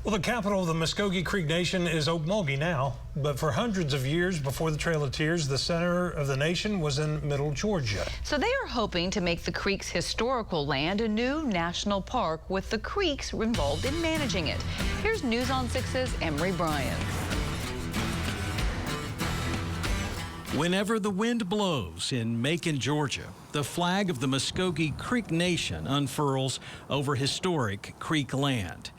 Well, the capital of the Muscogee Creek Nation is Okmulgee now, but for hundreds of years before the Trail of Tears, the center of the nation was in Middle Georgia. So they are hoping to make the creek's historical land a new national park with the creeks involved in managing it. Here's News on 6's Emery Bryan. Whenever the wind blows in Macon, Georgia, the flag of the Muscogee Creek Nation unfurls over historic creek land.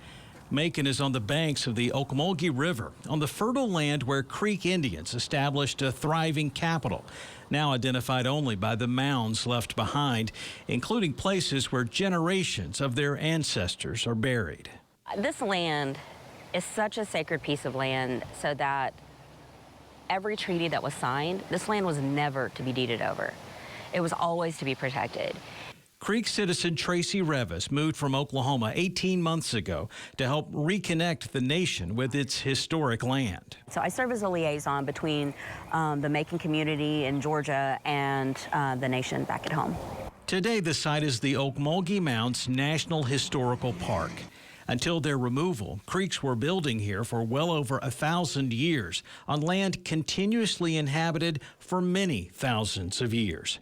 Macon is on the banks of the Okmulgee River, on the fertile land where Creek Indians established a thriving capital, now identified only by the mounds left behind, including places where generations of their ancestors are buried. This land is such a sacred piece of land so that every treaty that was signed, this land was never to be deeded over. It was always to be protected. Creek citizen Tracy Revis moved from Oklahoma 18 months ago to help reconnect the nation with its historic land. So I serve as a liaison between the Macon community in Georgia and the nation back at home. Today, the site is the Okmulgee Mounds National Historical Park. Until their removal, creeks were building here for well over 1,000 years on land continuously inhabited for many thousands of years.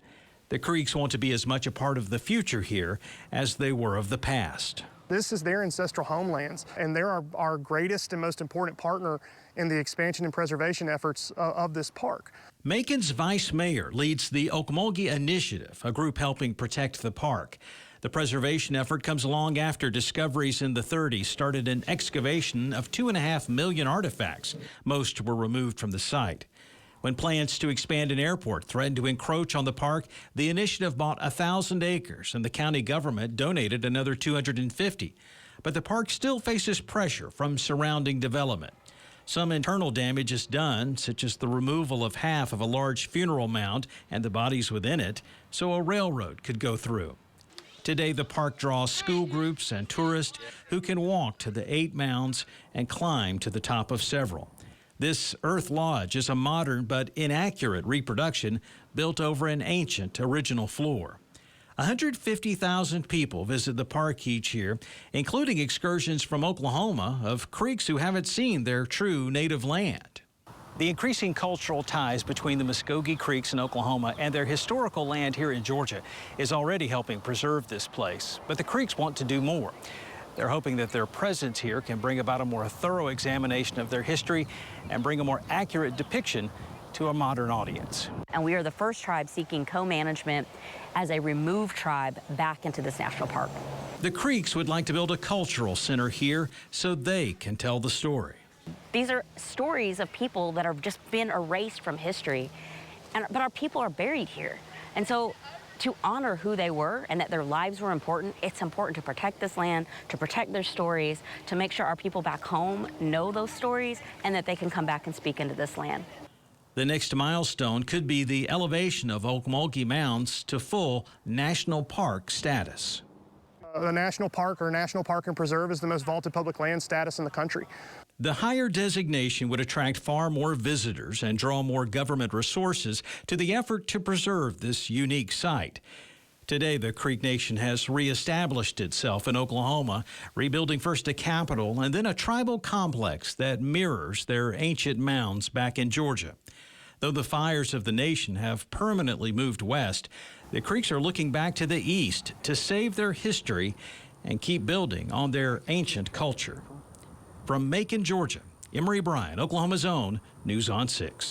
The creeks want to be as much a part of the future here as they were of the past. This is their ancestral homelands, and they're our greatest and most important partner in the expansion and preservation efforts of this park. Macon's vice mayor leads the Okmulgee Initiative, a group helping protect the park. The preservation effort comes along after discoveries in the 30s started an excavation of 2.5 million artifacts. Most were removed from the site. When plans to expand an airport threatened to encroach on the park, the initiative bought 1,000 acres and the county government donated another 250. But the park still faces pressure from surrounding development. Some internal damage is done, such as the removal of half of a large funeral mound and the bodies within it, so a railroad could go through. Today, the park draws school groups and tourists who can walk to the 8 mounds and climb to the top of several. This Earth Lodge is a modern but inaccurate reproduction built over an ancient original floor. 150,000 people visit the park each year, including excursions from Oklahoma of creeks who haven't seen their true native land. The increasing cultural ties between the Muscogee Creeks in Oklahoma and their historical land here in Georgia is already helping preserve this place, but the creeks want to do more. They're hoping that their presence here can bring about a more thorough examination of their history and bring a more accurate depiction to a modern audience. And we are the first tribe seeking co-management as a removed tribe back into this national park. The Creeks would like to build a cultural center here so they can tell the story. These are stories of people that have just been erased from history, but our people are buried here. And so to honor who they were and that their lives were important, it's important to protect this land, to protect their stories, to make sure our people back home know those stories and that they can come back and speak into this land. The next milestone could be the elevation of Okmulgee Mounds to full national park status. The national park or national park and preserve is the most vaulted public land status in the country. The higher designation would attract far more visitors and draw more government resources to the effort to preserve this unique site. Today, the Creek Nation has reestablished itself in Oklahoma, rebuilding first a capital and then a tribal complex that mirrors their ancient mounds back in Georgia. Though the fires of the nation have permanently moved west, the Creeks are looking back to the east to save their history and keep building on their ancient culture. From Macon, Georgia, Emery Bryan, Oklahoma's own News on 6.